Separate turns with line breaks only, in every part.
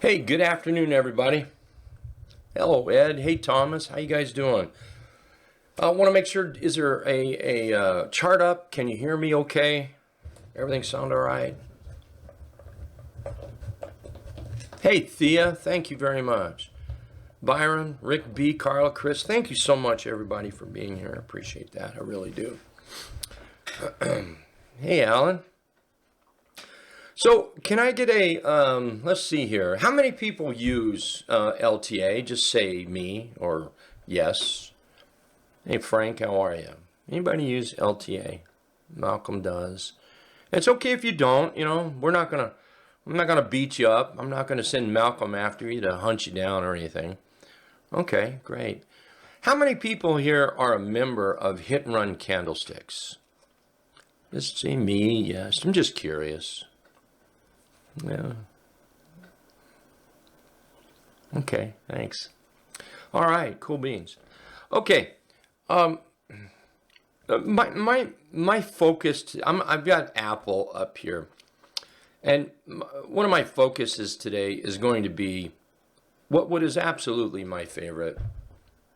Hey, good afternoon, everybody. Hello, Ed. Hey, Thomas. How you guys doing? I want to make sure, is there a chart up? Can you hear me okay? Everything sound all right? Hey, Thea. Thank you very much. Byron, Rick B, Carla, Chris, thank you so much, everybody, for being here. I appreciate that. I really do. Hey, Alan. So, can I get let's see here. How many people use LTA? Just say me or yes. Hey, Frank, how are you? Anybody use LTA? Malcolm does. It's okay if you don't, I'm not gonna beat you up. I'm not gonna send Malcolm after you to hunt you down or anything. Okay, great. How many people here are a member of Hit and Run Candlesticks? Just say me, yes. I'm just curious. Yeah. Okay, thanks. All right, cool beans. Okay. My focus. I've got Apple up here, and one of my focuses today is going to be what is absolutely my favorite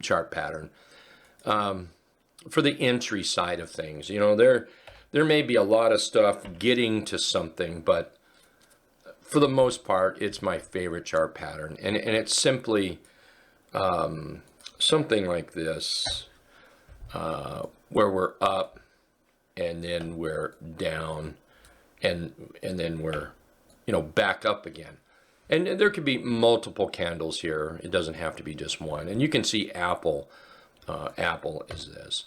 chart pattern for the entry side of things. There may be a lot of stuff getting to something, but for the most part, it's my favorite chart pattern, and it's simply something like this, where we're up, and then we're down, and then we're back up again, and there could be multiple candles here. It doesn't have to be just one, and you can see Apple is this.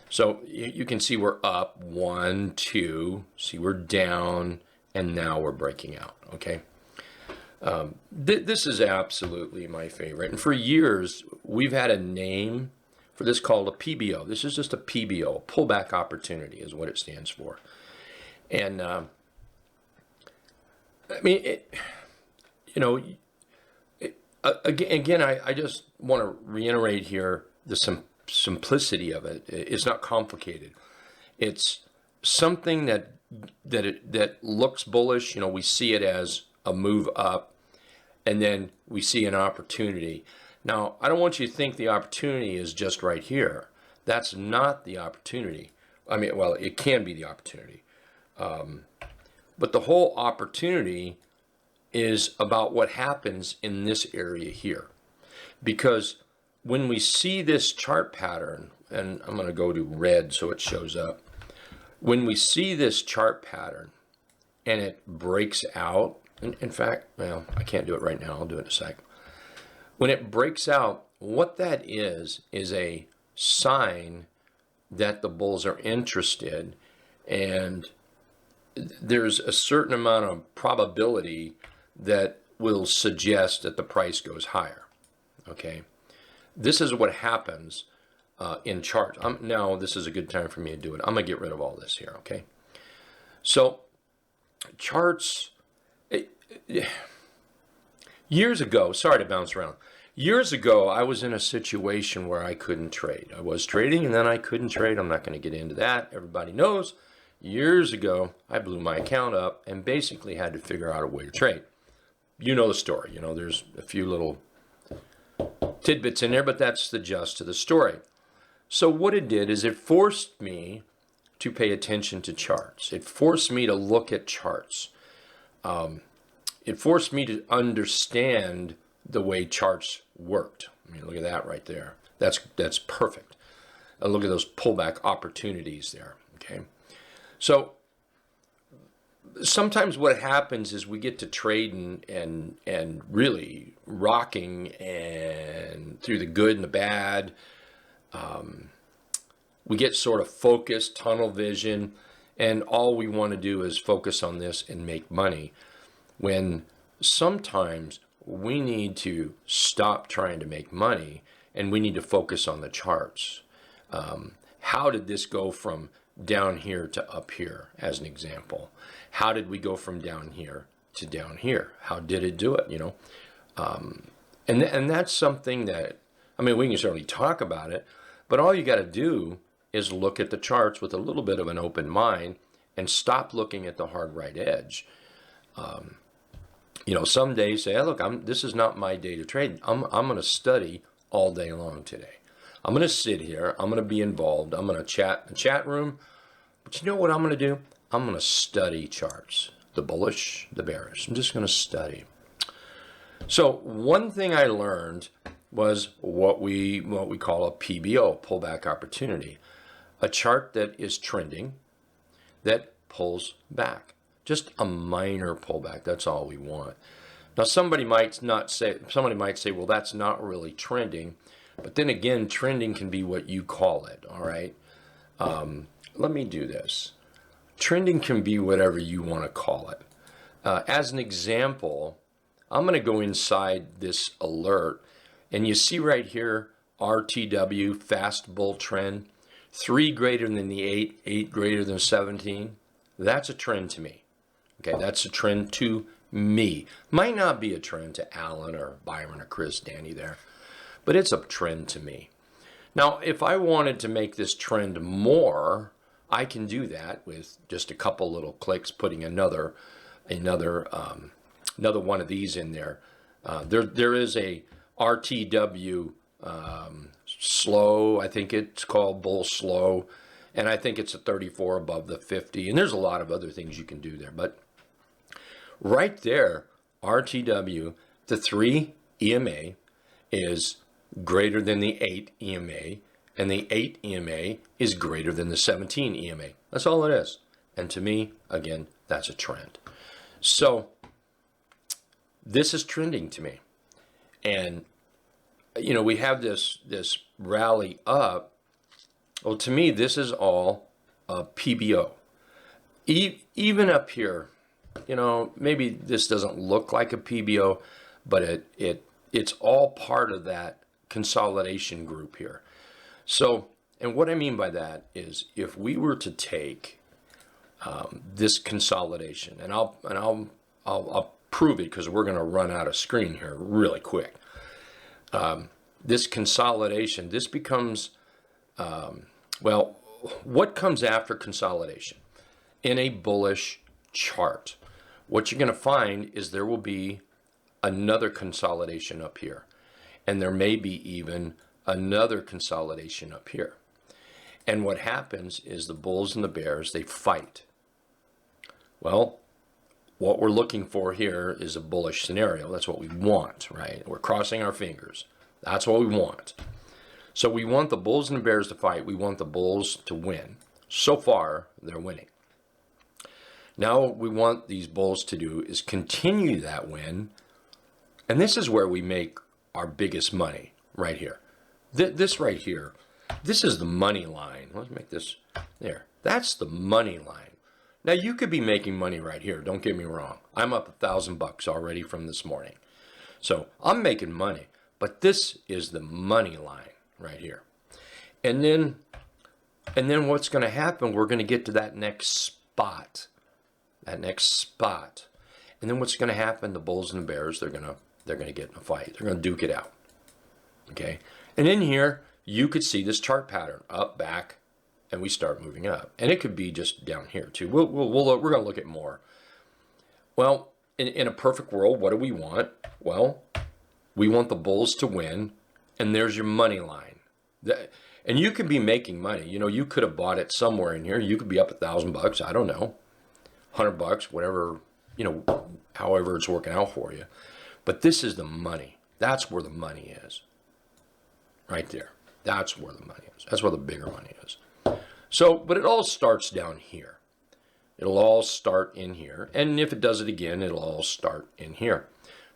So you can see we're up 1, 2. See we're down. And now we're breaking out, okay? This is absolutely my favorite. And for years, we've had a name for this called a PBO. This is just a PBO, pullback opportunity is what it stands for. And, again, I just want to reiterate here the simplicity of it. It's not complicated. It's something that looks bullish. We see it as a move up, and then we see an opportunity. Now, I don't want you to think the opportunity is just right here. That's not the opportunity. Well, it can be the opportunity, but the whole opportunity is about what happens in this area here, because when we see this chart pattern, and I'm going to go to red so it shows up. When we see this chart pattern and it breaks out, in fact, well, I can't do it right now. I'll do it in a sec. When it breaks out, what that is a sign that the bulls are interested, and there's a certain amount of probability that will suggest that the price goes higher, okay? This is what happens in charts. Now this is a good time for me to do it. I'm gonna get rid of all this here, okay? So charts, years ago, sorry to bounce around. Years ago, I was in a situation where I couldn't trade. I was trading and then I couldn't trade. I'm not gonna get into that. Everybody knows. Years ago, I blew my account up and basically had to figure out a way to trade. You know the story. There's a few little tidbits in there, but that's the gist of the story. So what it did is it forced me to pay attention to charts. It forced me to look at charts. It forced me to understand the way charts worked. Look at that right there. That's perfect. And look at those pullback opportunities there, okay? So sometimes what happens is we get to trading and really rocking and through the good and the bad. We get sort of focused, tunnel vision, and all we want to do is focus on this and make money, when sometimes we need to stop trying to make money and we need to focus on the charts. How did this go from down here to up here, as an example? How did we go from down here to down here? How did it do it, And that's something that, we can certainly talk about it, but all you got to do is look at the charts with a little bit of an open mind and stop looking at the hard right edge. You know, some days say, hey, look, this is not my day to trade. I'm going to study all day long today. I'm going to sit here. I'm going to be involved. I'm going to chat in the chat room. But you know what I'm going to do? I'm going to study charts, the bullish, the bearish. I'm just going to study. So one thing I learned was what we call a PBO, pullback opportunity, a chart that is trending that pulls back. Just a minor pullback. That's all we want. Now somebody might say, well, that's not really trending. But then again, trending can be what you call it. All right. Let me do this. Trending can be whatever you want to call it. As an example, I'm going to go inside this alert, and you see right here, RTW, fast bull trend, 3 greater than the 8, 8 greater than 17. That's a trend to me. Okay, that's a trend to me. Might not be a trend to Alan or Byron or Chris, Danny there, but it's a trend to me. Now, if I wanted to make this trend more, I can do that with just a couple little clicks, putting another one of these in there. There is a RTW slow, I think it's called bull slow, and I think it's a 34 above the 50, and there's a lot of other things you can do there, but right there, RTW, the 3 EMA is greater than the 8 EMA, and the 8 EMA is greater than the 17 EMA. That's all it is. And to me, again, that's a trend. So this is trending to me. And, you know, we have this rally up. Well, to me, this is all a PBO. Even up here, you know, maybe this doesn't look like a PBO, but it's all part of that consolidation group here. So, and what I mean by that is, if we were to take this consolidation, and I'll prove it because we're going to run out of screen here really quick. This consolidation, this becomes, well, what comes after consolidation in a bullish chart? What you're going to find is there will be another consolidation up here, and there may be even another consolidation up here. And what happens is the bulls and the bears, they fight. Well, what we're looking for here is a bullish scenario. That's what we want, right? We're crossing our fingers. That's what we want. So we want the bulls and the bears to fight. We want the bulls to win. So far, they're winning. Now what we want these bulls to do is continue that win. And this is where we make our biggest money, right here. This right here, this is the money line. Let's make this there. That's the money line. Now you could be making money right here. Don't get me wrong. I'm up $1,000 already from this morning. So I'm making money, but this is the money line right here. And then what's going to happen, we're going to get to that next spot. And then what's going to happen, the bulls and the bears, they're going to get in a fight. They're going to duke it out. Okay? And in here, you could see this chart pattern, up, back, and we start moving up. And it could be just down here too. We're going to look at more. Well, in a perfect world, what do we want? Well, we want the bulls to win, and there's your money line. And you could be making money. You know, you could have bought it somewhere in here. You could be up $1,000. I don't know, $100, whatever, you know, however it's working out for you. But this is the money. That's where the money is. Right there. That's where the money is. That's where the bigger money is. So, but it all starts down here. It'll all start in here. And if it does it again, it'll all start in here.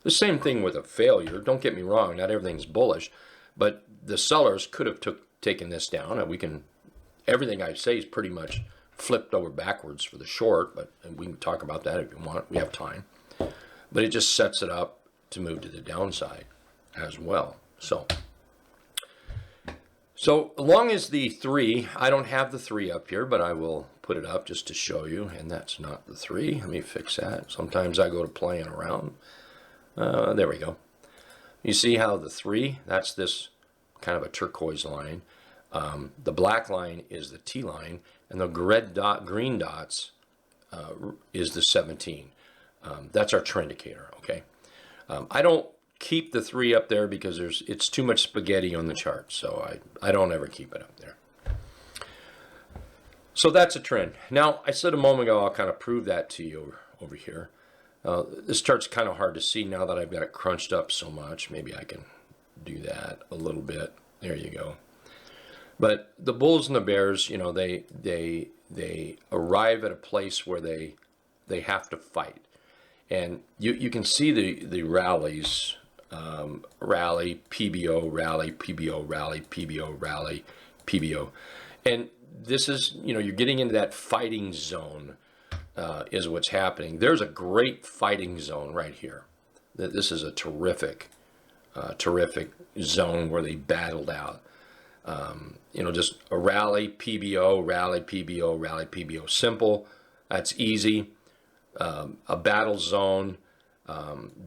The same thing with a failure. Don't get me wrong. Not everything's bullish. But the sellers could have taken this down. And everything I say is pretty much flipped over backwards for the short. But and we can talk about that if you want. We have time. But it just sets it up to move to the downside as well. So as long as the 3, I don't have the 3 up here, but I will put it up just to show you. And that's not the 3. Let me fix that. Sometimes I go to playing around. There we go. You see how the 3, that's this kind of a turquoise line. The black line is the T line, and the green dots is the 17. That's our trend indicator, okay? I don't keep the 3 up there because it's too much spaghetti on the chart, so I don't ever keep it up there. So that's a trend. Now, I said a moment ago I'll kind of prove that to you over here. This chart's kind of hard to see now that I've got it crunched up so much. Maybe I can do that a little bit. There you go. But the bulls and the bears, you know, they arrive at a place where they have to fight. And you can see the rallies, rally, PBO, rally, PBO, rally, PBO, rally, PBO. And this is, you know, you're getting into that fighting zone is what's happening. There's a great fighting zone right here. This is a terrific zone where they battled out. You know, just a rally, PBO, rally, PBO, rally, PBO. Simple. That's easy. A battle zone.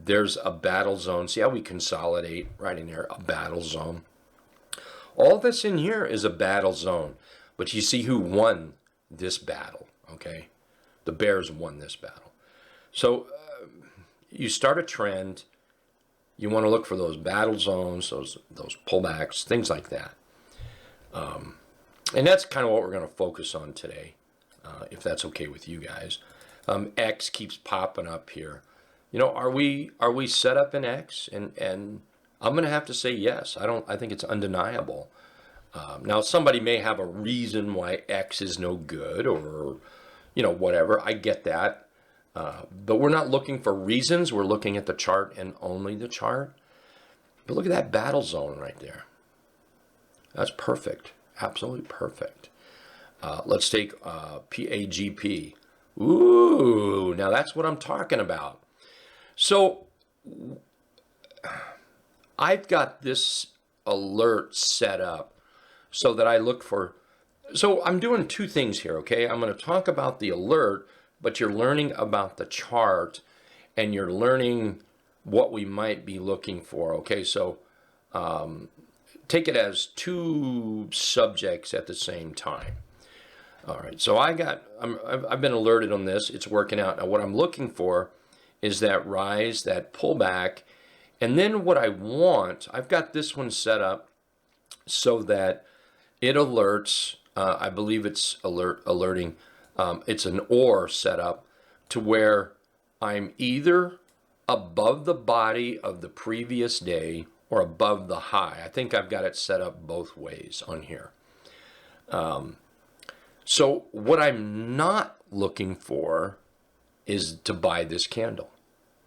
There's a battle zone. See how we consolidate right in there? A battle zone. All that's in here is a battle zone. But you see who won this battle, okay? The bears won this battle. So you start a trend. You want to look for those battle zones, those pullbacks, things like that. And that's kind of what we're going to focus on today, if that's okay with you guys. X keeps popping up here. You know, are we set up in X? And I'm going to have to say yes. I think it's undeniable. Now, somebody may have a reason why X is no good or, you know, whatever. I get that. But we're not looking for reasons. We're looking at the chart and only the chart. But look at that battle zone right there. That's perfect. Absolutely perfect. Let's take PAGP. Ooh, now that's what I'm talking about. So I've got this alert set up so that I look for, so I'm doing 2 things here, okay? I'm going to talk about the alert, but you're learning about the chart and you're learning what we might be looking for, okay? So take it as 2 subjects at the same time. All right, so I've been alerted on this. It's working out. Now, what I'm looking for is that rise, that pullback, and then what I want, I've got this one set up so that it alerts. I believe it's alerting. It's an OR setup to where I'm either above the body of the previous day or above the high. I think I've got it set up both ways on here. So what I'm not looking for is to buy this candle.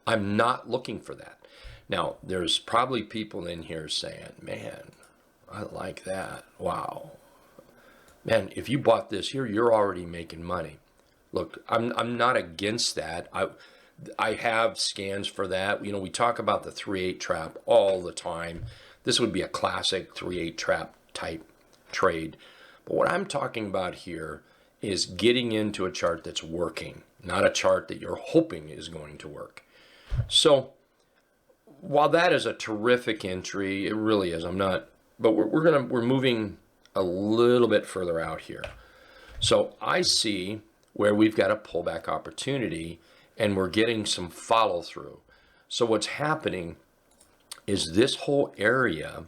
I'm not looking for that. Now, there's probably people in here saying, man, I like that. Wow. Man, if you bought this here, you're already making money. Look, I'm not against that. I have scans for that. You know, we talk about the 3-8 trap all the time. This would be a classic 3-8 trap type trade. But what I'm talking about here is getting into a chart that's working, not a chart that you're hoping is going to work. So while that is a terrific entry, it really is. I'm not, but we're moving a little bit further out here. So I see where we've got a pullback opportunity and we're getting some follow through. So what's happening is this whole area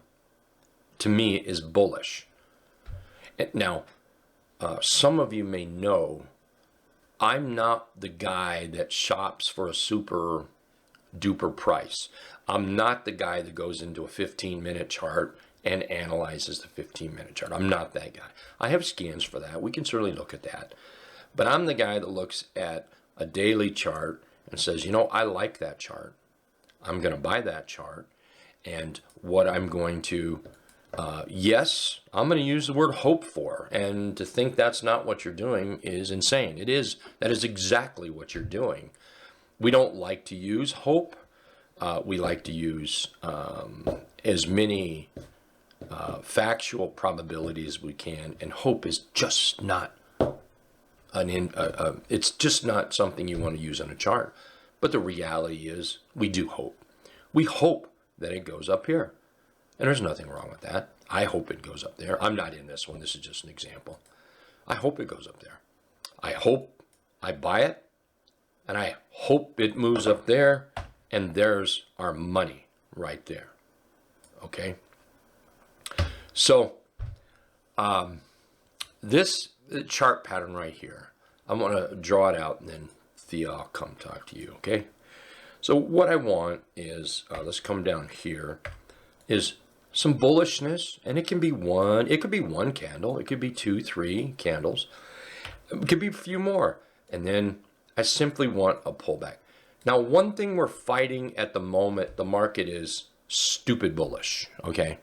to me is bullish. Now, some of you may know I'm not the guy that shops for a super duper price. I'm not the guy that goes into a 15-minute chart and analyzes the 15-minute chart. I'm not that guy. I have scans for that. We can certainly look at that. But I'm the guy that looks at a daily chart and says, you know, I like that chart. I'm going to buy that chart. And what I'm going to, yes, I'm going to use the word hope for. And to think that's not what you're doing is insane. It is. That is exactly what you're doing. We don't like to use hope. We like to use as many factual probabilities as we can. And hope is just not it's just not something you want to use on a chart. But the reality is we do hope. We hope that it goes up here. And there's nothing wrong with that. I hope it goes up there. I'm not in this one. This is just an example. I hope it goes up there. I hope I buy it. and I hope it moves up there, and there's our money right there. Okay. So this chart pattern right here, I'm going to draw it out, and then Thea, I'll come talk to you. Okay. So what I want is, let's come down here, is some bullishness, and it could be one candle, it could be 2, 3 candles, it could be a few more, and then I simply want a pullback. Now, one thing we're fighting at the moment, the market is stupid bullish, okay?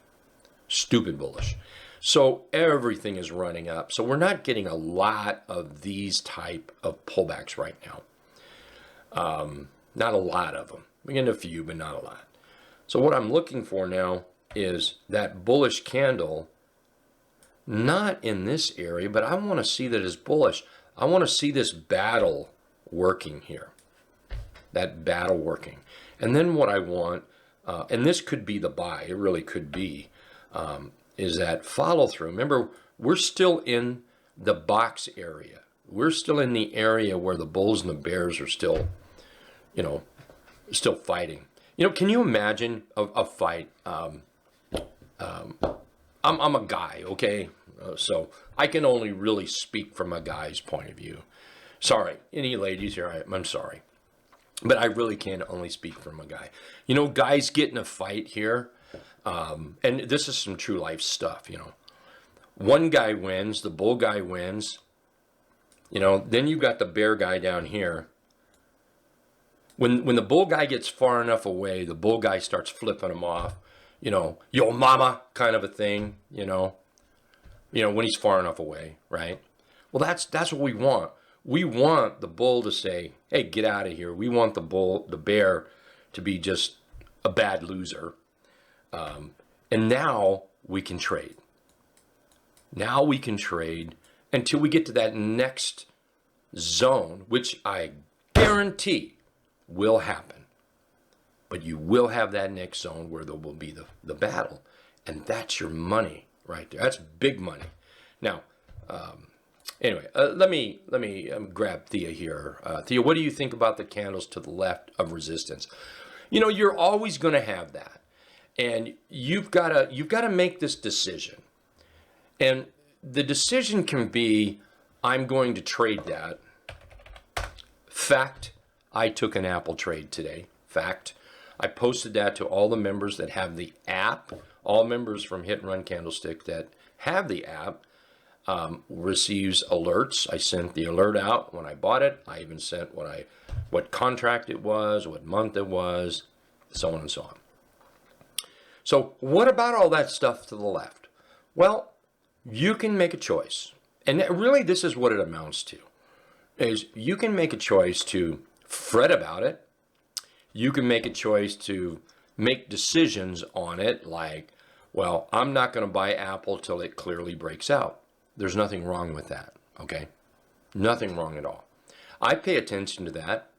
Stupid bullish. So everything is running up. So we're not getting a lot of these type of pullbacks right now. Not a lot of them. We're getting a few, but not a lot. So what I'm looking for now is that bullish candle, not in this area, but I want to see that it's bullish. I want to see this battle working here. That battle working. And then what I want, and this could be the buy, it really could be, is that follow through. Remember, we're still in the box area. We're still in the area where the bulls and the bears are still, still fighting. Can you imagine a fight? I'm a guy, okay? So I can only really speak from a guy's point of view. Sorry, any ladies here, I'm sorry. But I really can only speak from a guy. Guys get in a fight here, and this is some true life stuff, One guy wins, the bull guy wins, then you've got the bear guy down here. When the bull guy gets far enough away, the bull guy starts flipping him off, yo mama kind of a thing, when he's far enough away, right? Well, that's what we want. We want the bull to say, hey, get out of here. We want the bear to be just a bad loser. And now we can trade. Now we can trade until we get to that next zone, which I guarantee will happen. But you will have that next zone where there will be the battle. And that's your money right there. That's big money. Now, anyway, let me grab Thea here. Thea, what do you think about the candles to the left of resistance? You're always going to have that. And you've got to make this decision. And the decision can be, I'm going to trade that. Fact, I took an Apple trade today. Fact. I posted that to all the members that have the app. All members from Hit and Run Candlestick that have the app receives alerts. I sent the alert out when I bought it. I even sent what contract it was, what month it was, so on and so on. So what about all that stuff to the left? Well, you can make a choice. And really this is what it amounts to. Is you can make a choice to fret about it. You can make a choice to make decisions on it like, well, I'm not going to buy Apple till it clearly breaks out. There's nothing wrong with that, okay? Nothing wrong at all. I pay attention to that.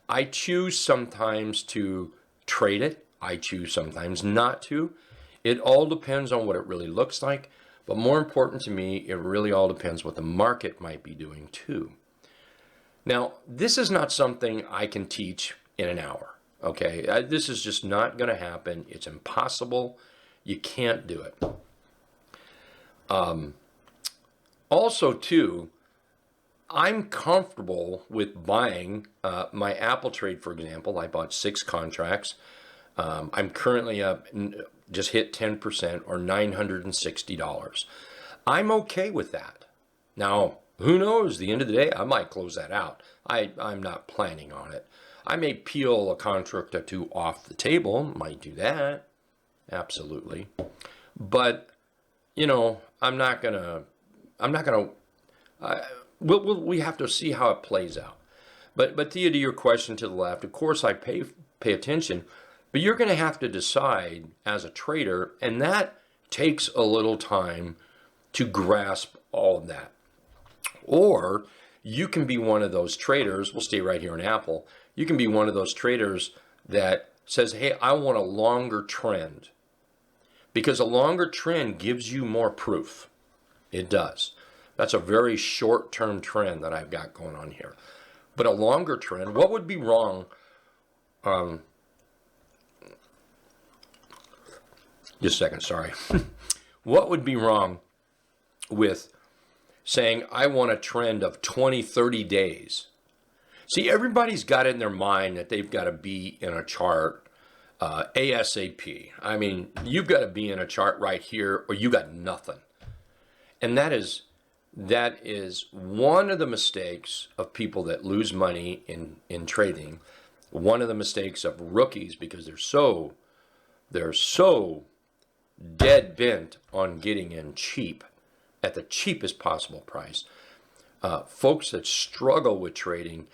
I choose sometimes to trade it. I choose sometimes not to. It all depends on what it really looks like. But more important to me, it really all depends what the market might be doing too. Now, this is not something I can teach in an hour, okay? This is just not going to happen. It's impossible. You can't do it. Also, too, I'm comfortable with buying my Apple trade, for example. I bought 6 contracts. I'm currently up, just hit 10% or $960. I'm okay with that. Now, who knows? The end of the day, I might close that out. I'm not planning on it. I may peel a contract or 2 off the table. Might do that. Absolutely. But, I'm not gonna, we have to see how it plays out. But Thea, to your question to the left, of course I pay attention, but you're going to have to decide as a trader, and that takes a little time to grasp all of that. Or you can be one of those traders, we'll stay right here in Apple, you can be one of those traders that says, hey, I want a longer trend. Because a longer trend gives you more proof. It does. That's a very short-term trend that I've got going on here. But a longer trend, what would be wrong? Just a second, sorry. What would be wrong with saying, I want a trend of 20, 30 days? See, everybody's got it in their mind that they've got to be in a chart ASAP. I mean, you've got to be in a chart right here or you got nothing. And that is one of the mistakes of people that lose money in trading. One of the mistakes of rookies, because they're so dead bent on getting in cheap at the cheapest possible price. Folks that struggle with trading,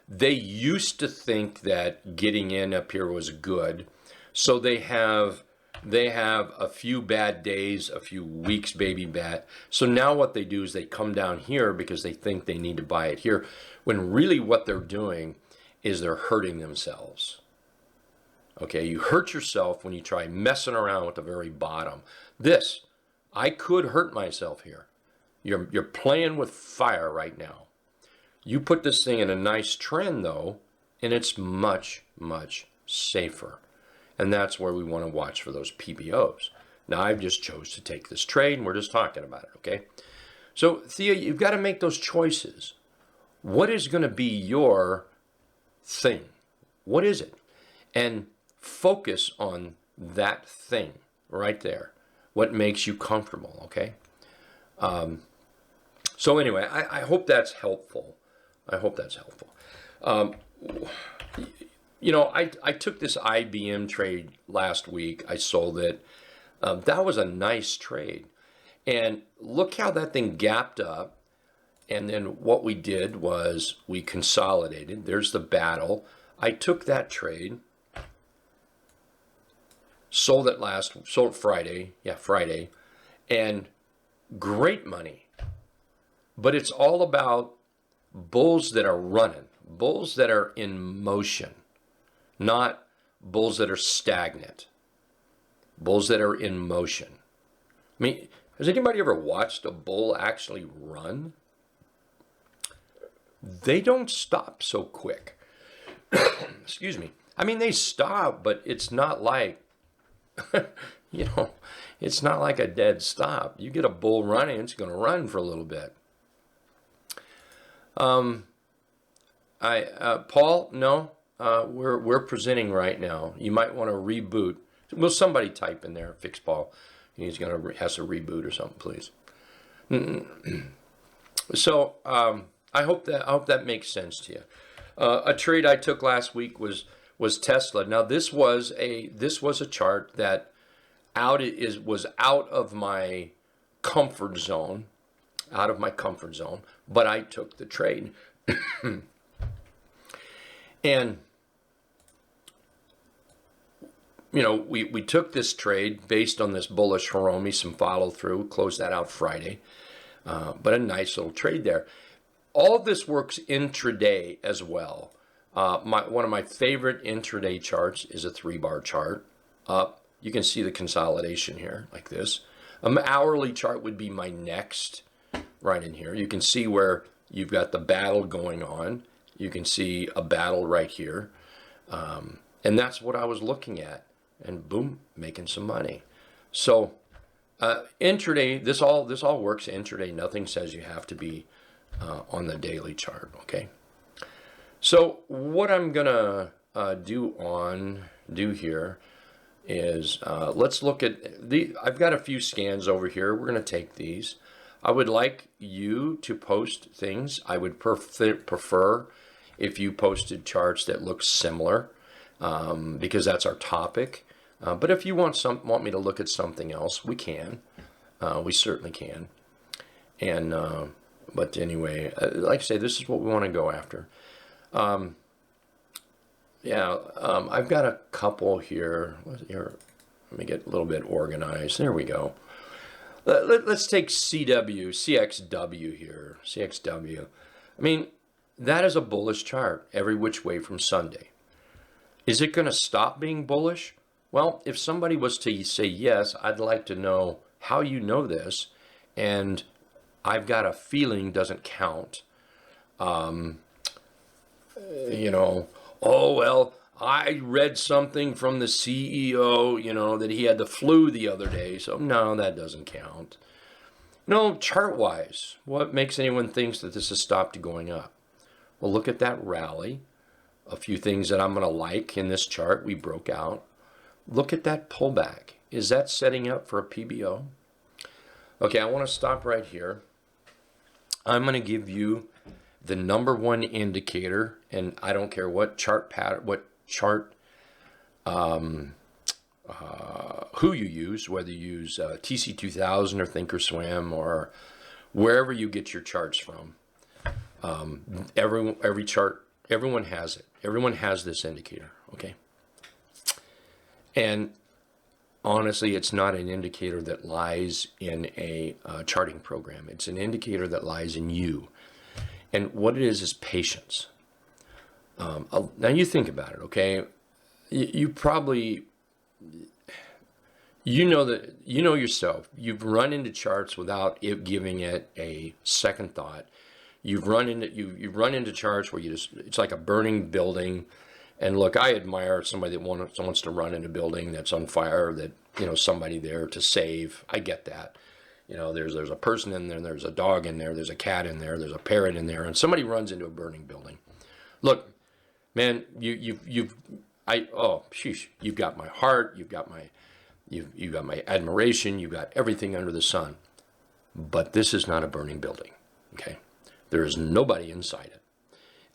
they used to think that getting in up here was good. So they have a few bad days, a few weeks, baby bad. So now what they do is they come down here because they think they need to buy it here, when really what they're doing is they're hurting themselves. Okay, you hurt yourself when you try messing around with the very bottom. I could hurt myself here. You're playing with fire right now. You put this thing in a nice trend though, and it's much, much safer. And that's where we want to watch for those PBOs. Now I've just chose to take this trade and we're just talking about it, okay? So Thea, you've got to make those choices. What is going to be your thing? What is it? And focus on that thing right there. What makes you comfortable, okay? So anyway, I hope that's helpful. I hope that's helpful. You know, I took this IBM trade last week. I sold it. That was a nice trade. And look how that thing gapped up. And then what we did was we consolidated. There's the battle. I took that trade. Sold it Friday. Yeah, Friday. And great money. But it's all about bulls that are running. Bulls that are in motion. Not bulls that are stagnant. Bulls that are in motion. I mean, has anybody ever watched a bull actually run? They don't stop so quick. Excuse me. I mean, they stop, but it's not like, it's not like a dead stop. You get a bull running, it's going to run for a little bit. Paul, no, we're presenting right now. You might want to reboot. Will somebody type in there, fix Paul? He's has to reboot or something, please. So I hope that makes sense to you. A trade I took last week was Tesla. Now this was a chart that was out of my comfort zone, but I took the trade. And we took this trade based on this bullish Hiromi, some follow through, closed that out Friday, but a nice little trade there. All of this works intraday as well. One of my favorite intraday charts is a 3-bar chart. You can see the consolidation here like this. Hourly chart would be my next right in here. You can see where you've got the battle going on. You can see a battle right here. And that's what I was looking at. And boom, making some money. So intraday, this all works intraday. Nothing says you have to be on the daily chart, okay? So what I'm gonna do here is let's look at I've got a few scans over here. We're gonna take these. I would like you to post things. I would prefer if you posted charts that look similar, because that's our topic. But if you want me to look at something else, we can. We certainly can. And but anyway, like I say, this is what we want to go after. I've got a couple here. Let me get a little bit organized. There we go. Let's take CWCXW here. CXW. I mean, that is a bullish chart every which way from Sunday. Is it going to stop being bullish? Well, if somebody was to say yes, I'd like to know how you know this, and I've got a feeling doesn't count. you know, oh, well, I read something from the CEO, you know, that he had the flu the other day. So, no, that doesn't count. No, chart-wise, what makes anyone think that this has stopped going up? Well, look at that rally. A few things that I'm going to like in this chart we broke out. Look at that pullback. Is that setting up for a PBO? Okay, I want to stop right here. I'm going to give you the number one indicator, and I don't care what chart pattern, what chart, who you use, whether you use TC2000 or Thinkorswim or wherever you get your charts from. Every chart, everyone has it. Everyone has this indicator, okay? And honestly, it's not an indicator that lies in a charting program. It's an indicator that lies in you. And what it is patience. Now you think about it, okay? You probably, you know yourself. You've run into charts without it giving it a second thought. You've run into charts where it's like a burning building. And look, I admire somebody that wants to run in a building that's on fire, that, you know, somebody there to save. I get that. You know, there's a person in there, there's a dog in there, there's a cat in there, there's a parrot in there, and somebody runs into a burning building. Look, man, you've got my heart, you've got my admiration, you've got everything under the sun. But this is not a burning building, okay? There is nobody inside it.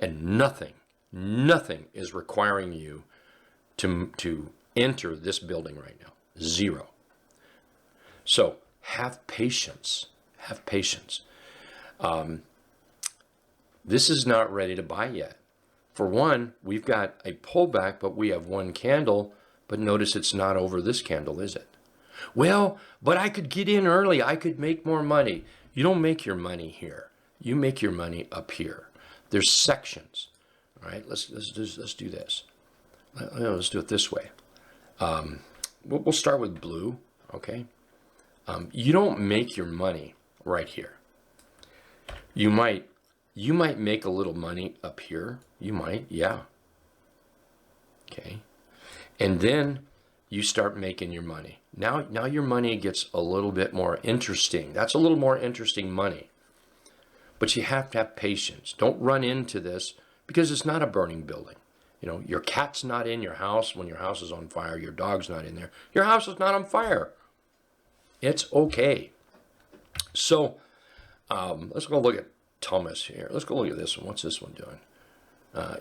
And nothing is requiring you to enter this building right now. Zero. So have patience. Have patience. This is not ready to buy yet. For one, we've got a pullback, but we have one candle. But notice it's not over this candle, is it? Well, but I could get in early. I could make more money. You don't make your money here. You make your money up here. There's sections. All right, let's do this. Let's do it this way. We'll start with blue, okay? You don't make your money right here. You might make a little money up here. You might, yeah. Okay, and then you start making your money. Now your money gets a little bit more interesting. That's a little more interesting money. But you have to have patience. Don't run into this, because it's not a burning building. You know, your cat's not in your house when your house is on fire. Your dog's not in there. Your house is not on fire. It's okay. So let's go look at Thomas here. Let's go look at this one. What's this one doing?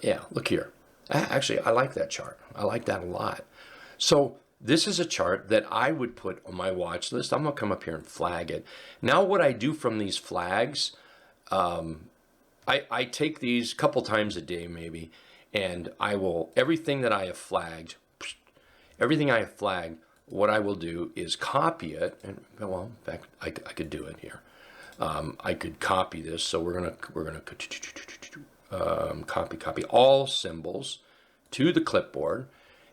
Yeah, look here. Actually, I like that chart. I like that a lot. So this is a chart that I would put on my watch list. I'm going to come up here and flag it. Now what I do from these flags, I take these a couple times a day maybe, and I will, everything I have flagged, what I will do is copy it, and well, in fact, I could do it here. I could copy this, so we're gonna copy all symbols to the clipboard,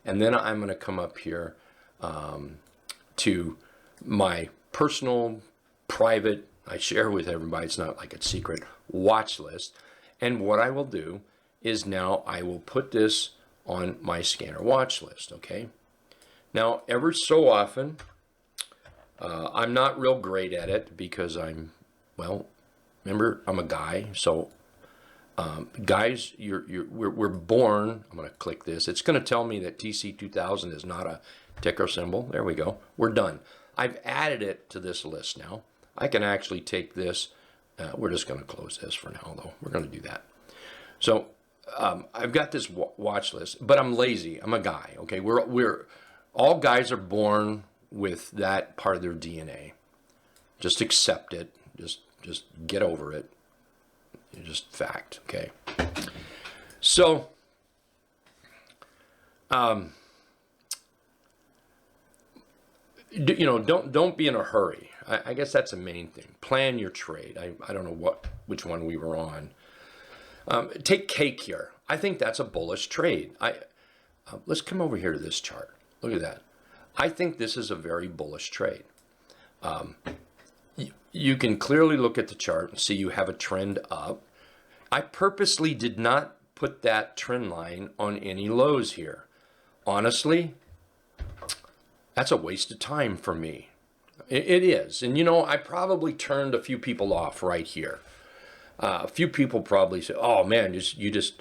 and then I'm gonna come up here to my personal, private, I share with everybody, it's not like it's secret, watch list. And what I will do is now I will put this on my scanner watch list, okay? Now, ever so often, I'm not real great at it because well, remember, I'm a guy, so guys, we're born, I'm gonna click this, it's gonna tell me that TC2000 is not a ticker symbol. There we go, we're done. I've added it to this list now. I can actually take this, we're just going to close this for now, though. We're going to do that. So I've got this watch list, but I'm lazy. I'm a guy, okay? We're all guys are born with that part of their DNA. Just accept it. Just get over it. It's just fact, okay? So, you know, don't be in a hurry. I guess that's the main thing. Plan your trade. I don't know which one we were on. Take cake here. I think that's a bullish trade. Let's come over here to this chart. Look at that. I think this is a very bullish trade. You can clearly look at the chart and see you have a trend up. I purposely did not put that trend line on any lows here. Honestly, that's a waste of time for me. It is. And you know, I probably turned a few people off right here. A few people probably say, "Oh man,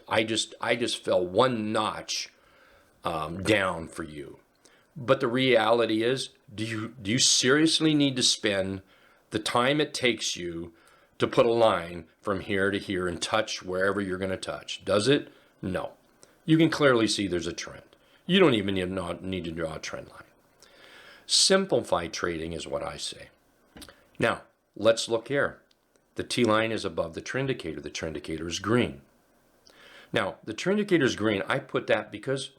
I just fell one notch down for you." But the reality is, do you seriously need to spend the time it takes you to put a line from here to here and touch wherever you're going to touch? Does it? No. You can clearly see there's a trend. You don't even need to draw a trend line. Simplify trading is what I say. Now, let's look here. The T line is above the trend indicator. The trend indicator is green. Now, the trend indicator is green. I put that because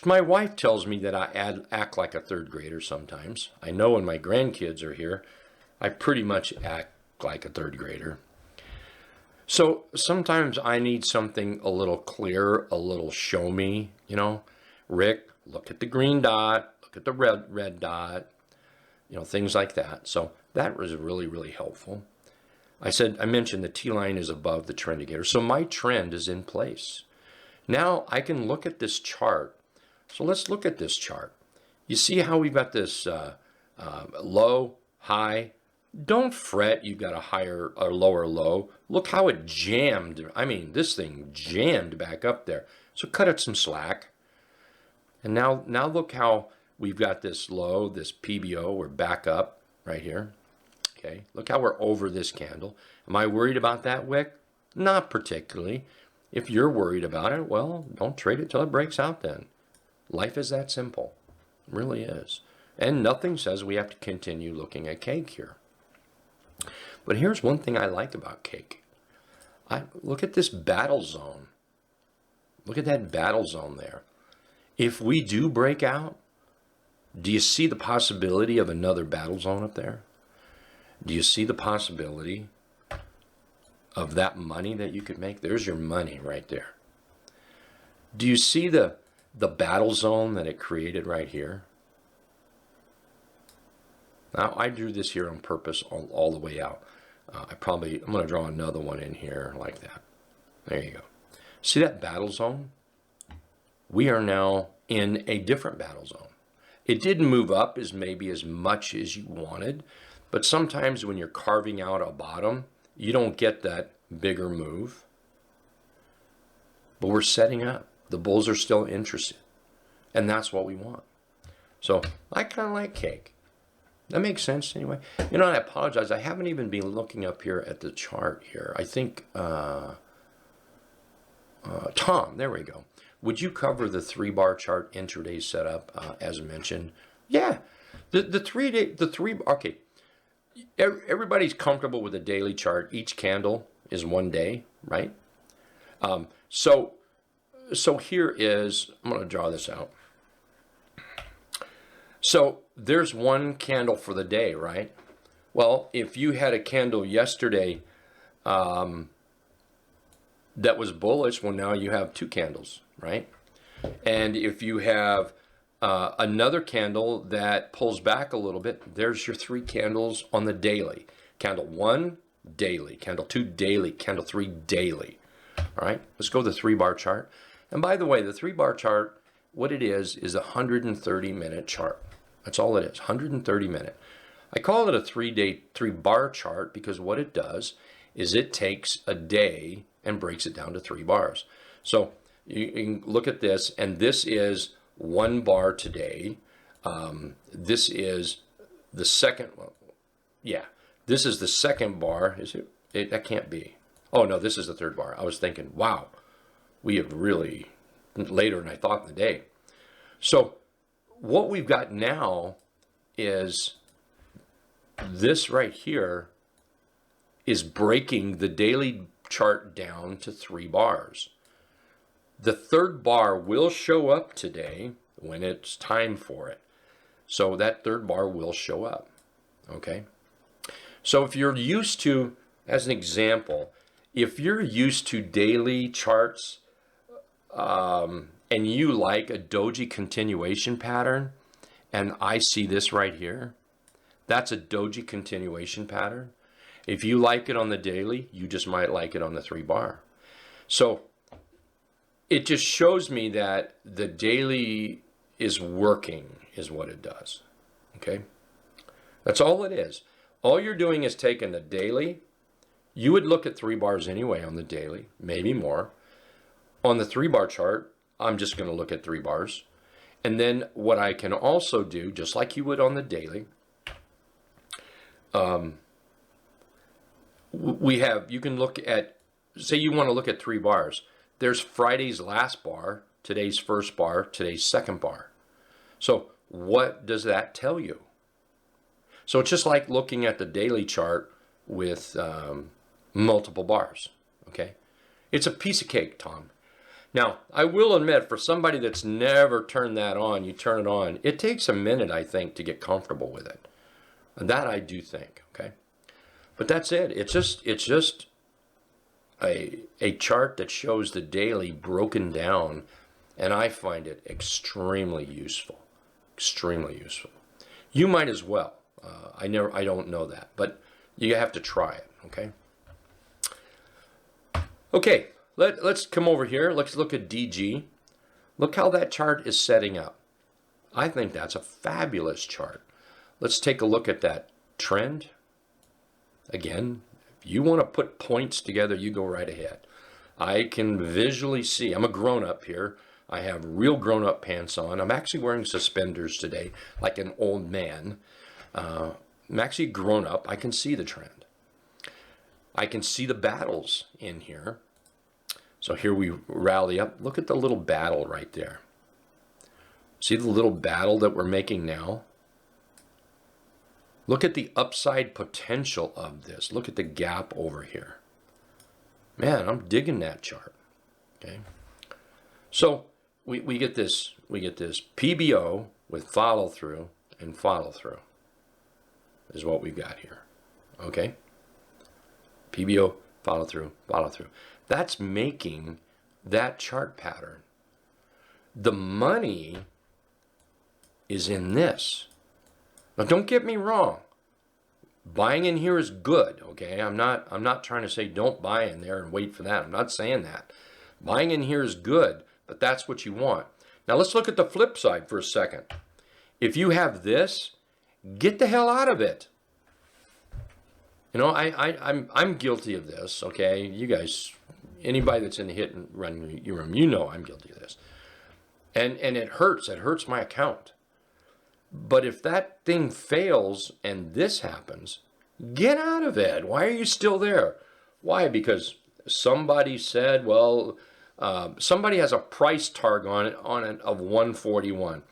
my wife tells me that I act like a third grader sometimes. I know when my grandkids are here, I pretty much act like a third grader. So sometimes I need something a little clearer, a little show me, you know. Rick, look at the green dot, look at the red dot, you know, things like that. So that was really, really helpful. I mentioned the T line is above the trend indicator. So my trend is in place. Now I can look at this chart. So let's look at this chart. You see how we've got this low, high. Don't fret, you've got a higher or lower low. Look how it jammed. I mean, this thing jammed back up there. So cut it some slack. And now look how we've got this low, this PBO. We're back up right here. Okay, look how we're over this candle. Am I worried about that wick? Not particularly. If you're worried about it, well, don't trade it till it breaks out then. Life is that simple. It really is. And nothing says we have to continue looking at cake here. But here's one thing I like about cake. Look at this battle zone. Look at that battle zone there. If we do break out, do you see the possibility of another battle zone up there? Do you see the possibility of that money that you could make? There's your money right there. Do you see the battle zone that it created right here? Now, I drew this here on purpose all the way out. I'm going to draw another one in here like that. There you go. See that battle zone? We are now in a different battle zone. It didn't move up maybe as much as you wanted, but sometimes when you're carving out a bottom, you don't get that bigger move. But we're setting up. The bulls are still interested, and that's what we want. So I kind of like cake. That makes sense anyway. You know, I apologize. I haven't even been looking up here at the chart here. I think, Tom, there we go. Would you cover the 3-bar chart intraday setup as mentioned? Yeah. Okay. Everybody's comfortable with a daily chart. Each candle is one day, right? So here is, I'm going to draw this out. So there's one candle for the day, right? Well, if you had a candle yesterday that was bullish, well, now you have 2 candles, right? And if you have another candle that pulls back a little bit, there's your 3 candles on the daily. Candle 1, daily. Candle 2, daily. Candle 3, daily. All right, let's go to the 3-bar chart. And by the way, the 3-bar chart, what it is a 130-minute chart. That's all it is, 130-minute. I call it a 3-bar chart because what it does is it takes a day and breaks it down to 3 bars. So you can look at this, and this is 1 bar today. This is the second one. Yeah, this is the second bar. Is it? That can't be. Oh, no, this is the 3rd bar. I was thinking, wow, we have really later than I thought in the day. So what we've got now is this right here is breaking the daily chart down to 3 bars. The 3rd bar will show up today when it's time for it. So that 3rd bar will show up, okay? So if you're used to, as an example, if you're used to daily charts and you like a doji continuation pattern, and I see this right here, that's a doji continuation pattern. If you like it on the daily, you just might like it on the 3 bar. So it just shows me that the daily is working, is what it does. Okay? That's all it is. All you're doing is taking the daily. You would look at 3 bars anyway on the daily, maybe more. On the 3-bar chart, I'm just going to look at 3 bars. And then what I can also do, just like you would on the daily, you can look at, say you want to look at 3 bars. There's Friday's last bar, today's first bar, today's second bar. So what does that tell you? So it's just like looking at the daily chart with multiple bars, okay? It's a piece of cake, Tom. Now, I will admit, for somebody that's never turned that on, you turn it on, it takes a minute, I think, to get comfortable with it. And that I do think, okay? But that's it. It's just a chart that shows the daily broken down, and I find it extremely useful. Extremely useful. You might as well. I don't know that, but you have to try it, okay? Okay, let's come over here. Let's look at DG. Look how that chart is setting up. I think that's a fabulous chart. Let's take a look at that trend. Again, if you want to put points together, you go right ahead. I can visually see. I'm a grown-up here. I have real grown-up pants on. I'm actually wearing suspenders today, like an old man. I'm actually grown up. I can see the trend. I can see the battles in here. So here we rally up. Look at the little battle right there. See the little battle that we're making now? Look at the upside potential of this. Look at the gap over here. Man, I'm digging that chart. Okay. So we get this PBO with follow through and follow through is what we've got here. Okay. PBO, follow through, follow through. That's making that chart pattern. The money is in this. Now don't get me wrong. Buying in here is good, okay? I'm not trying to say don't buy in there and wait for that. I'm not saying that. Buying in here is good, but that's what you want. Now let's look at the flip side for a second. If you have this, get the hell out of it. You know, I'm guilty of this, okay? You guys, anybody that's in the hit and run room, you know I'm guilty of this. And it hurts. It hurts my account. But if that thing fails and this happens, get out of it. Why are you still there? Why? Because somebody said, well, somebody has a price target on it of 141.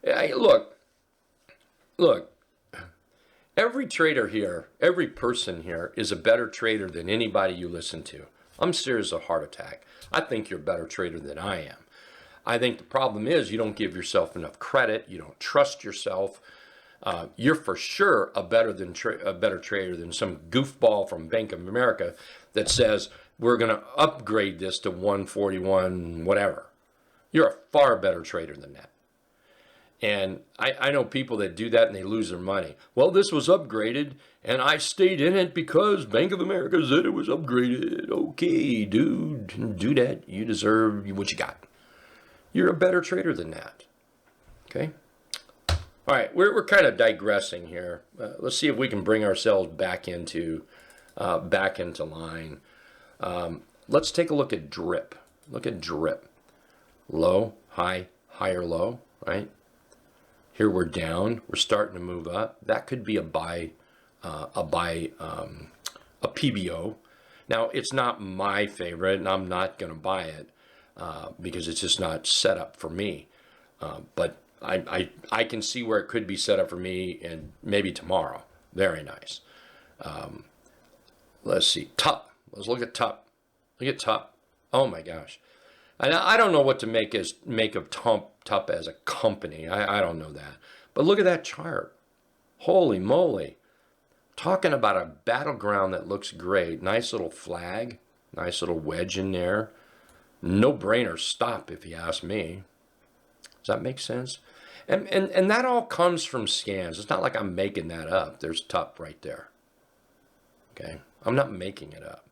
Hey, look, every trader here, every person here is a better trader than anybody you listen to. I'm serious as a heart attack. I think you're a better trader than I am. I think the problem is you don't give yourself enough credit. You don't trust yourself. You're for sure a better trader than some goofball from Bank of America that says we're going to upgrade this to 141 whatever. You're a far better trader than that. And I know people that do that and they lose their money. Well, this was upgraded and I stayed in it because Bank of America said it was upgraded. Okay, dude, do that. You deserve what you got. You're a better trader than that. Okay? All right, we're kind of digressing here. Let's see if we can bring ourselves back into line. Let's take a look at drip. Look at drip. Low, high, higher, low, right? Here we're down. We're starting to move up. That could be a PBO. Now, it's not my favorite, and I'm not going to buy it. Because it's just not set up for me. But I can see where it could be set up for me and maybe tomorrow. Very nice. Let's see. TUP. Let's look at TUP. Look at TUP. Oh my gosh. And I don't know what to make of TUP as a company. I don't know that. But look at that chart. Holy moly. Talking about a battleground that looks great. Nice little flag. Nice little wedge in there. No-brainer stop, if you ask me. Does that make sense? And that all comes from scans. It's not like I'm making that up. There's TUP right there. Okay? I'm not making it up.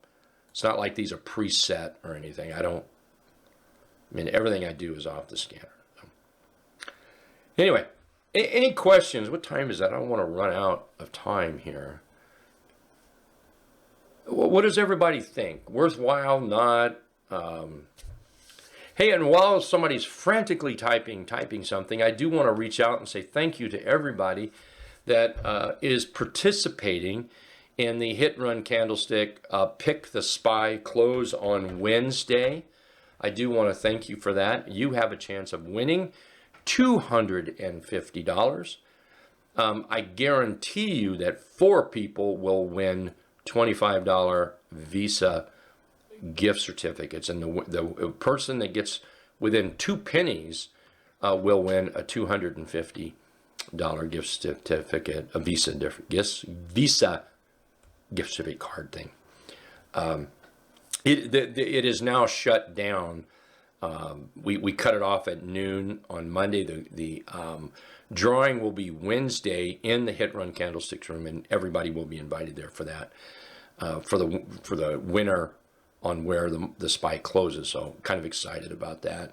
It's not like these are preset or anything. I mean, everything I do is off the scanner. So. Anyway, any questions? What time is that? I don't want to run out of time here. What does everybody think? Worthwhile, not? Hey, and while somebody's frantically typing something, I do want to reach out and say thank you to everybody that is participating in the Hit Run Candlestick Pick the Spy close on Wednesday. I do want to thank you for that. You have a chance of winning $250. I guarantee you that 4 people will win $25 Visa gift certificates, and the person that gets within 2 pennies will win a $250 gift certificate, a Visa gift certificate card thing. It is now shut down. We cut it off at noon on Monday. The drawing will be Wednesday in the Hit Run Candlesticks room, and everybody will be invited there for that, for the winner on where the spy closes. So kind of excited about that.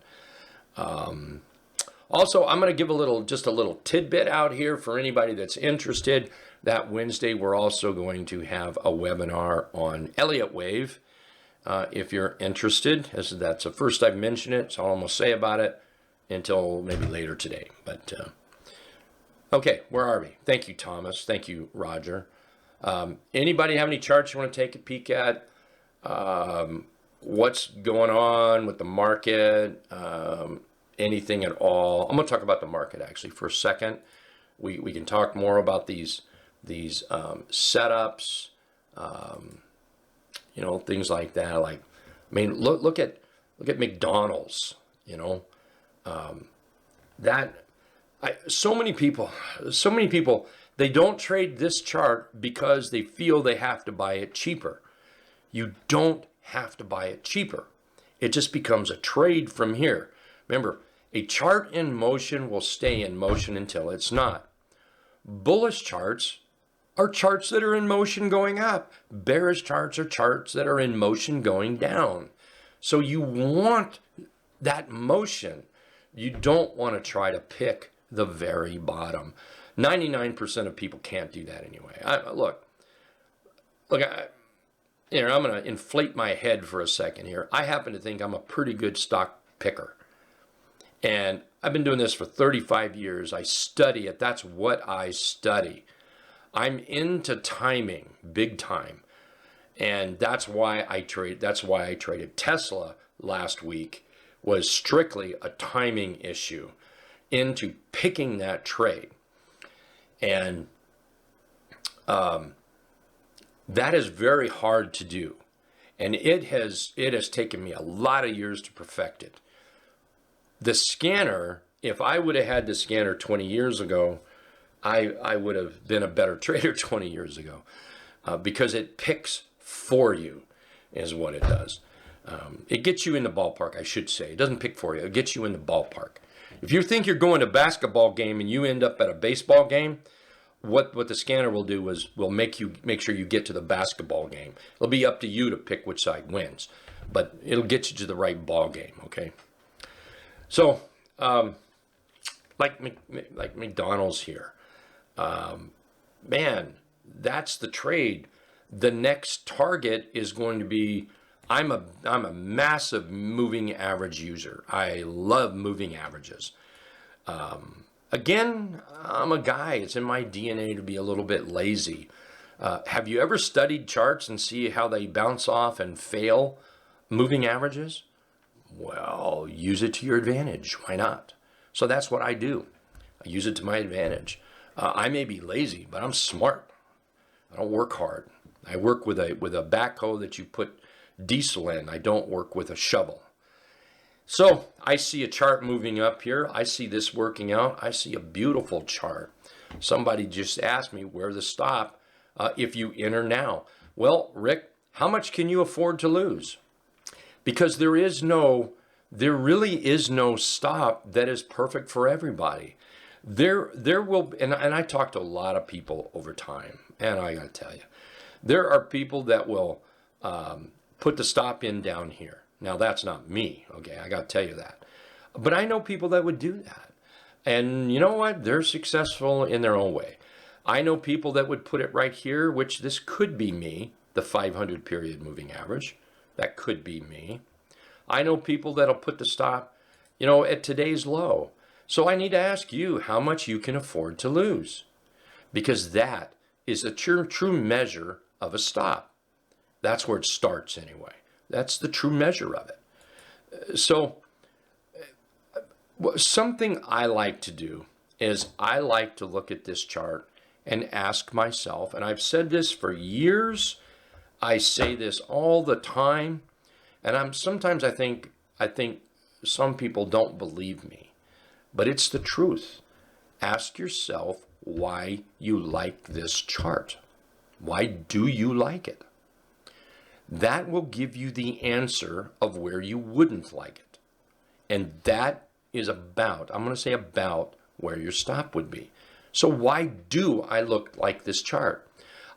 Also, I'm going to give just a little tidbit out here for anybody that's interested. That Wednesday, we're also going to have a webinar on Elliott Wave. If you're interested, as that's the first I've mentioned it, so I'll almost say about it until maybe later today. But okay, where are we? Thank you, Thomas. Thank you, Roger. Anybody have any charts you want to take a peek at? What's going on with the market? Anything at all? I'm going to talk about the market actually for a second. We can talk more about these setups. Things like that. Like, I mean, look at McDonald's. So many people, they don't trade this chart because they feel they have to buy it cheaper. You don't have to buy it cheaper. It just becomes a trade from here. Remember, a chart in motion will stay in motion until it's not. Bullish charts are charts that are in motion going up. Bearish charts are charts that are in motion going down. So you want that motion. You don't want to try to pick the very bottom. 99% of people can't do that anyway. I'm going to inflate my head for a second here. I happen to think I'm a pretty good stock picker. And I've been doing this for 35 years. I study it. That's what I study. I'm into timing, big time. And that's why I traded Tesla last week, was strictly a timing issue into picking that trade. And that is very hard to do. And it has taken me a lot of years to perfect it. The scanner, if I would have had the scanner 20 years ago, I would have been a better trader 20 years ago, because it picks for you is what it does. It gets you in the ballpark, I should say. It doesn't pick for you. It gets you in the ballpark. If you think you're going to a basketball game and you end up at a baseball game, what the scanner will do is will make sure you get to the basketball game. It'll be up to you to pick which side wins, but it'll get you to the right ball game, okay? So, like McDonald's here. Man, that's the trade. The next target is going to be, I'm a massive moving average user. I love moving averages. Again, I'm a guy. It's in my DNA to be a little bit lazy. Have you ever studied charts and see how they bounce off and fail moving averages? Well, use it to your advantage. Why not? So that's what I do. I use it to my advantage. I may be lazy, but I'm smart. I don't work hard. I work with a backhoe that you put diesel in. I don't work with a shovel. So I see a chart moving up here. I see this working out. I see a beautiful chart. Somebody just asked me where to stop if you enter now. Well, Rick, how much can you afford to lose? Because there really is no stop that is perfect for everybody. There will, and I talk to a lot of people over time, and I gotta tell you, there are people that will put the stop in down here. Now, that's not me, okay? I got to tell you that. But I know people that would do that. And you know what? They're successful in their own way. I know people that would put it right here, which this could be me, the 500 period moving average. That could be me. I know people that'll put the stop, at today's low. So I need to ask you how much you can afford to lose, because that is a true measure of a stop. That's where it starts anyway. That's the true measure of it. So something I like to do is I like to look at this chart and ask myself, and I've said this for years, I say this all the time, and sometimes I think some people don't believe me, but it's the truth. Ask yourself why you like this chart. Why do you like it? That will give you the answer of where you wouldn't like it. And that is about where your stop would be. So why do I look like this chart?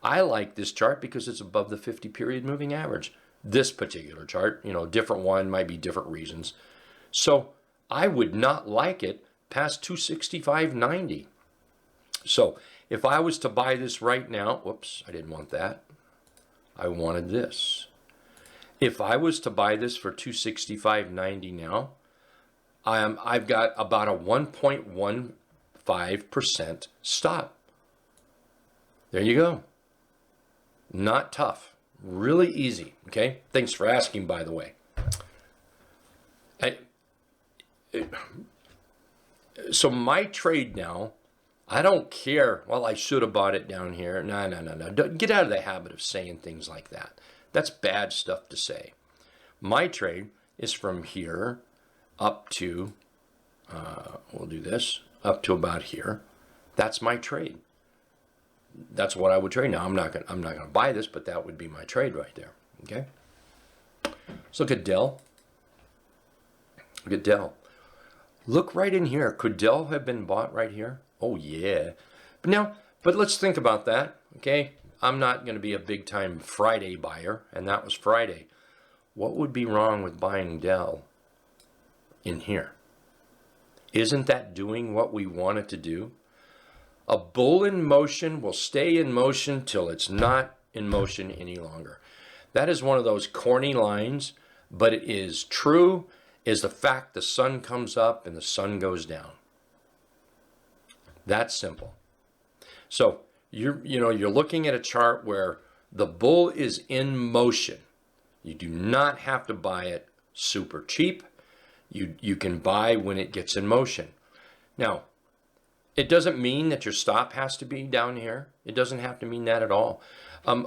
I like this chart because it's above the 50 period moving average. This particular chart, different one might be different reasons. So I would not like it past 265.90. So if I was to buy this right now, whoops, I didn't want that. I wanted this. If I was to buy this for 265.90 now, I've got about a 1.15% stop. There you go. Not tough. Really easy. Okay. Thanks for asking, by the way. So my trade now, I don't care. Well, I should have bought it down here. No. Get out of the habit of saying things like that. That's bad stuff to say. My trade is from here up to, we'll do this, up to about here. That's my trade. That's what I would trade. Now, I'm not gonna buy this, but that would be my trade right there. Okay. Let's look at Dell. Look at Dell. Look right in here. Could Dell have been bought right here? Oh yeah. But let's think about that. Okay. I'm not going to be a big time Friday buyer, and that was Friday. What would be wrong with buying Dell in here? Isn't that doing what we want it to do? A bull in motion will stay in motion till it's not in motion any longer. That is one of those corny lines, but it is true, is the fact the sun comes up and the sun goes down. That's simple. So you're looking at a chart where the bull is in motion. You do not have to buy it super cheap. You can buy when it gets in motion. Now, it doesn't mean that your stop has to be down here. It doesn't have to mean that at all.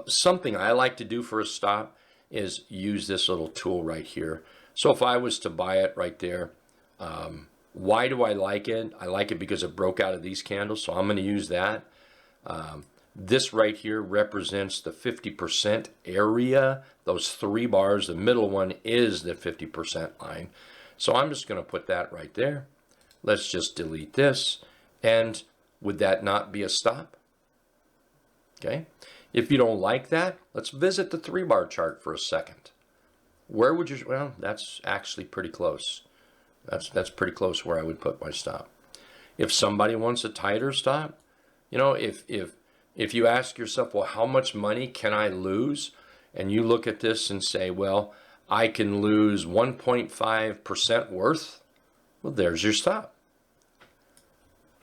Something I like to do for a stop is use this little tool right here. So if I was to buy it right there, why do I like it? I like it because it broke out of these candles, so I'm going to use that. This right here represents the 50% area. Those three bars, the middle one is the 50% line. So I'm just going to put that right there. Let's just delete this. And would that not be a stop? Okay. If you don't like that, let's visit the 3-bar chart for a second. Where would you, well, that's actually pretty close. That's pretty close where I would put my stop. If somebody wants a tighter stop, if you ask yourself, well, how much money can I lose? And you look at this and say, well, I can lose 1.5% worth. Well, there's your stop.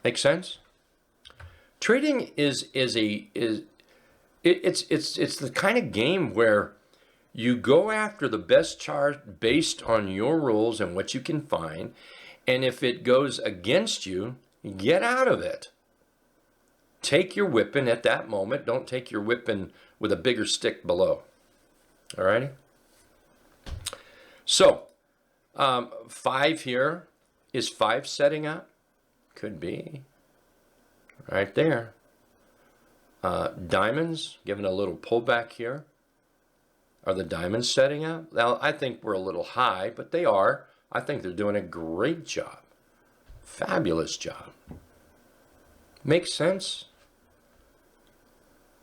Make sense? Trading it's the kind of game where you go after the best chart based on your rules and what you can find, and if it goes against you, get out of it. Take your whipping at that moment. Don't take your whipping with a bigger stick below. All righty? So, 5 here. Is 5 setting up? Could be. Right there. Diamonds, giving a little pullback here. Are the diamonds setting up? Now, I think we're a little high, but they are. I think they're doing a great job. Fabulous job. Makes sense?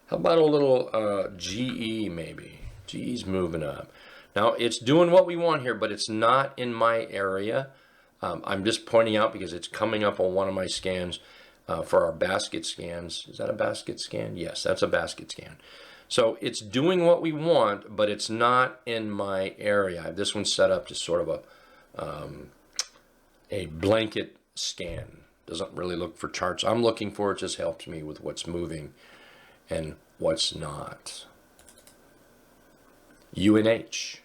How about a little GE maybe? GE's moving up. Now, it's doing what we want here, but it's not in my area. I'm just pointing out because it's coming up on one of my scans for our basket scans. Is that a basket scan? Yes, that's a basket scan. So it's doing what we want, but it's not in my area. I have this one set up to sort of a blanket scan. Doesn't really look for charts. I'm looking for it, just helps me with what's moving and what's not. UNH.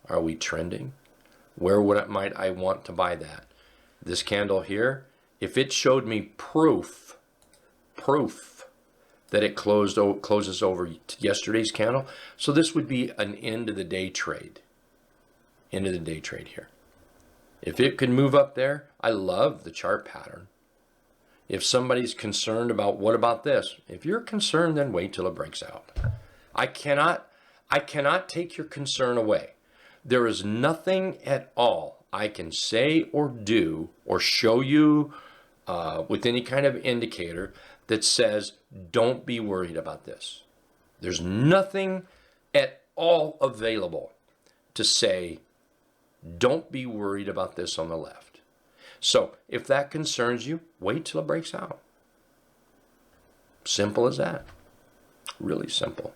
Are we trending? Where might I want to buy that? This candle here, if it showed me proof that it closes over yesterday's candle, so this would be an end of the day trade. End of the day trade here. If it could move up there, I love the chart pattern. If somebody's concerned about what about this, if you're concerned, then wait till it breaks out. I cannot take your concern away. There is nothing at all I can say or do or show you with any kind of indicator that says, don't be worried about this. There's nothing at all available to say, don't be worried about this on the left. So if that concerns you, wait till it breaks out. Simple as that. Really simple.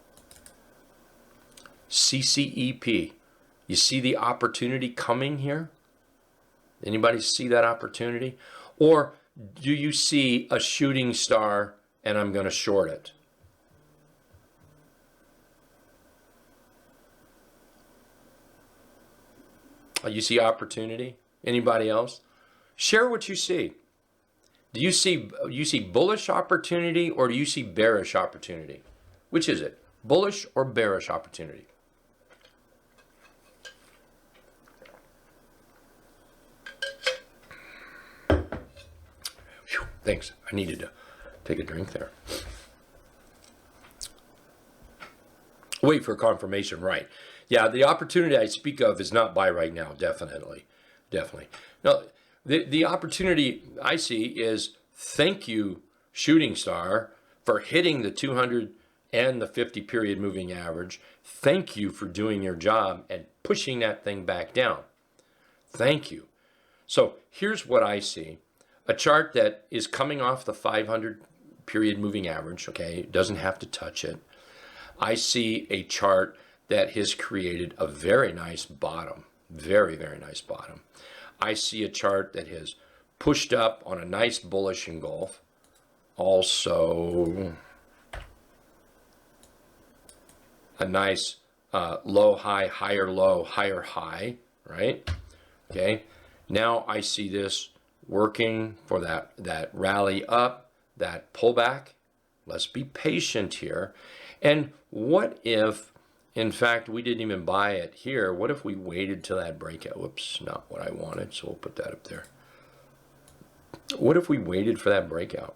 CCEP. You see the opportunity coming here? Anybody see that opportunity? Or do you see a shooting star and I'm going to short it? You see opportunity? Anybody else? Share what you see. Do you see bullish opportunity or do you see bearish opportunity? Which is it? Bullish or bearish opportunity? Whew, thanks. I needed to take a drink there. Wait for confirmation, right. Yeah, the opportunity I speak of is not buy right now, definitely. Now, the opportunity I see is thank you, shooting star, for hitting the 200 and the 50 period moving average. Thank you for doing your job and pushing that thing back down. Thank you. So here's what I see. A chart that is coming off the 500 period moving average, okay? It doesn't have to touch it. I see a chart that has created a very nice bottom, very, very nice bottom. I see a chart that has pushed up on a nice bullish engulf. Also, a nice low, high, higher low, higher high, right? Okay. Now I see this working for that rally up, that pullback. Let's be patient here. And what if, in fact, we didn't even buy it here? What if we waited till that breakout? Whoops, not what I wanted, so we'll put that up there. What if we waited for that breakout?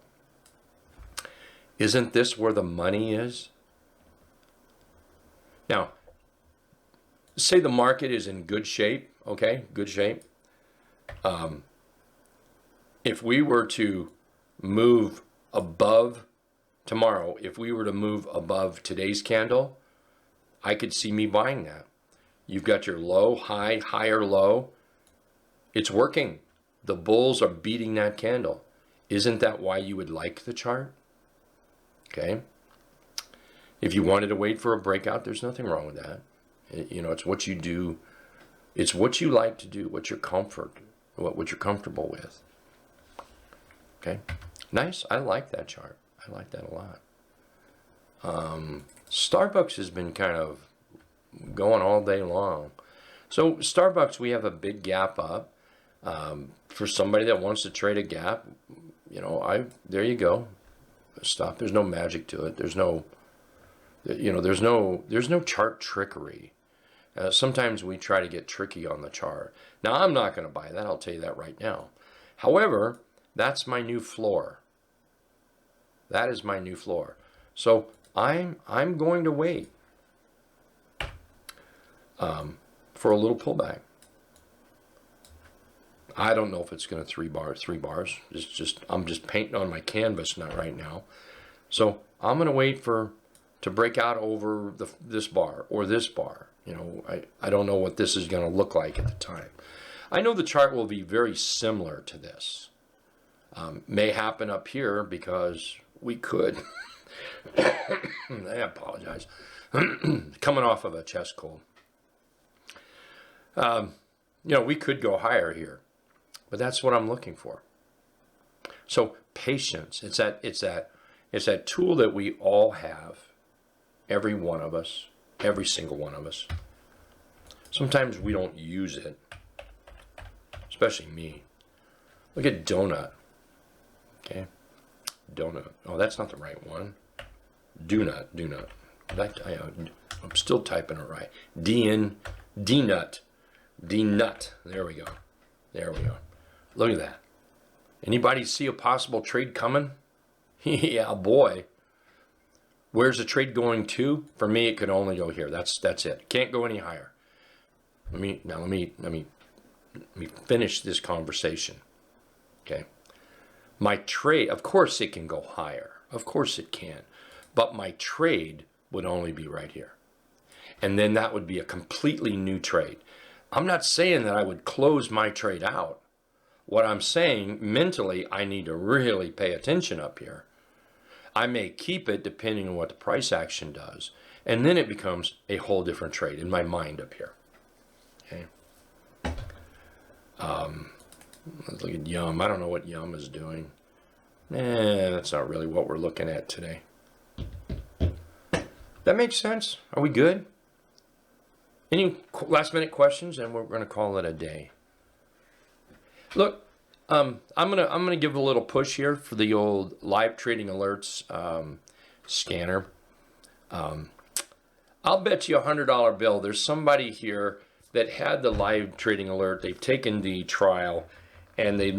Isn't this where the money is? Now, say the market is in good shape, okay, good shape. If we were to move above tomorrow, if we were to move above today's candle, I could see me buying that. You've got your low, high, higher low. It's working. The bulls are beating that candle. Isn't that why you would like the chart? Okay. If you wanted to wait for a breakout, there's nothing wrong with that. It's what you do. It's what you like to do, what you're comfortable with. Okay. Nice. I like that chart. I like that a lot. Starbucks has been kind of going all day long. So Starbucks, we have a big gap up. For somebody that wants to trade a gap, there you go. Stop. There's no magic to it. There's no chart trickery. Sometimes we try to get tricky on the chart. Now, I'm not going to buy that. I'll tell you that right now. However, that's my new floor. That is my new floor. So I'm going to wait for a little pullback. I don't know if it's going to three bars. I'm just painting on my canvas not right now. So I'm going to wait to break out over this bar or this bar. You know, I don't know what this is going to look like at the time. I know the chart will be very similar to this. May happen up here because we could. I apologize. Coming off of a chest cold. You know, we could go higher here, but that's what I'm looking for. So patience. It's that tool that we all have, every one of us, every single one of us. Sometimes we don't use it, especially me. Look at donut. Okay, donut. Oh, that's not the right one. Do not. I'm still typing it right. D-nut. There we go. Look at that. Anybody see a possible trade coming? Yeah, boy. Where's the trade going to? For me, it could only go here. That's it. Can't go any higher. Let me finish this conversation. Okay. My trade, of course it can go higher. Of course it can. But my trade would only be right here. And then that would be a completely new trade. I'm not saying that I would close my trade out. What I'm saying, mentally, I need to really pay attention up here. I may keep it depending on what the price action does. And then it becomes a whole different trade in my mind up here. Okay. Let's look at Yum. I don't know what Yum is doing. That's not really what we're looking at today. That makes sense. Are we good? Any last minute questions? And we're going to call it a day. Look, I'm gonna give a little push here for the old live trading alerts scanner. I'll bet you $100 bill. There's somebody here that had the live trading alert. They've taken the trial, and they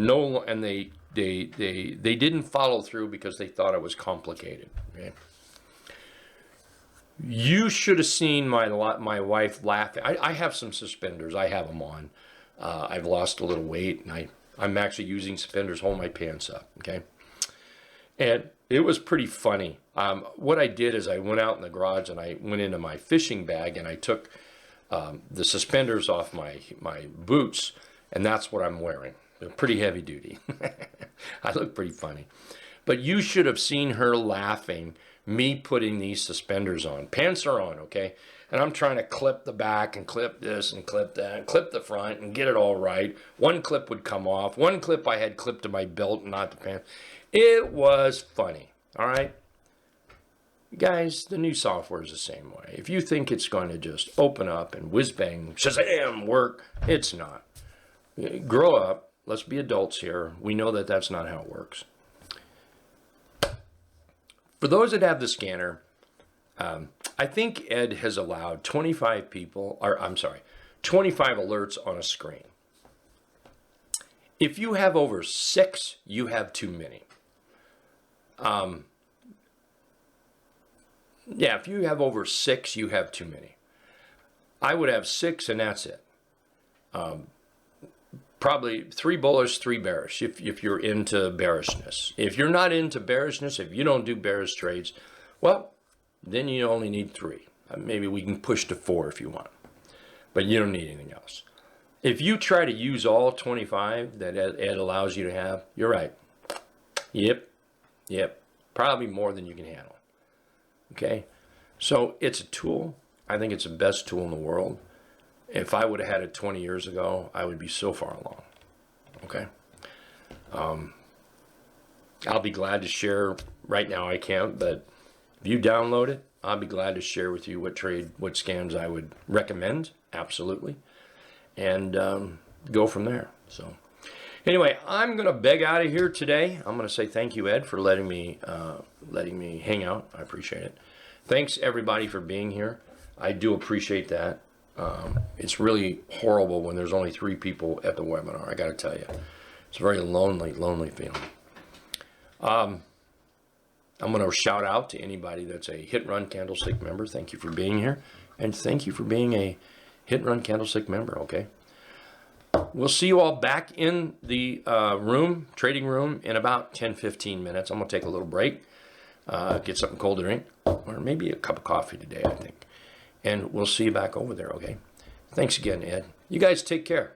didn't follow through because they thought it was complicated. Okay? You should have seen my wife laughing. I have some suspenders. I have them on. I've lost a little weight, and I'm actually using suspenders holding my pants up. Okay, and it was pretty funny. What I did is I went out in the garage and I went into my fishing bag and I took the suspenders off my boots, and that's what I'm wearing. They're pretty heavy duty. I look pretty funny. But you should have seen her laughing, me putting these suspenders on. Pants are on, okay? And I'm trying to clip the back and clip this and clip that, and clip the front and get it all right. One clip would come off. One clip I had clipped to my belt, not the pants. It was funny, all right? Guys, the new software is the same way. If you think it's going to just open up and whiz-bang, shazam, work, it's not. Grow up. Let's be adults here. We know that that's not how it works. For those that have the scanner, I think Ed has allowed 25 alerts on a screen. If you have over 6, you have too many. If you have over 6, you have too many. I would have 6 and that's it. Probably 3 bullish, 3 bearish if you're into bearishness. If you're not into bearishness, if you don't do bearish trades, well, then you only need 3. Maybe we can push to 4 if you want, but you don't need anything else. If you try to use all 25 that Ed allows you to have, you're right. Yep. Probably more than you can handle. Okay? So it's a tool. I think it's the best tool in the world. If I would have had it 20 years ago, I would be so far along. Okay? I'll be glad to share. Right now I can't, but if you download it, I'll be glad to share with you what scans I would recommend. Absolutely. And go from there. So anyway, I'm going to beg out of here today. I'm going to say thank you, Ed, for letting me hang out. I appreciate it. Thanks, everybody, for being here. I do appreciate that. It's really horrible when there's only 3 people at the webinar. I got to tell you, it's a very lonely feeling. I'm going to shout out to anybody that's a Hit Run Candlestick member. Thank you for being here, and thank you for being a Hit Run Candlestick member. Okay, we'll see you all back in the trading room, in about 10-15 minutes. I'm going to take a little break, get something cold to drink, or maybe a cup of coffee today, I think. and we'll see you back over there, okay? Thanks again, Ed. You guys take care.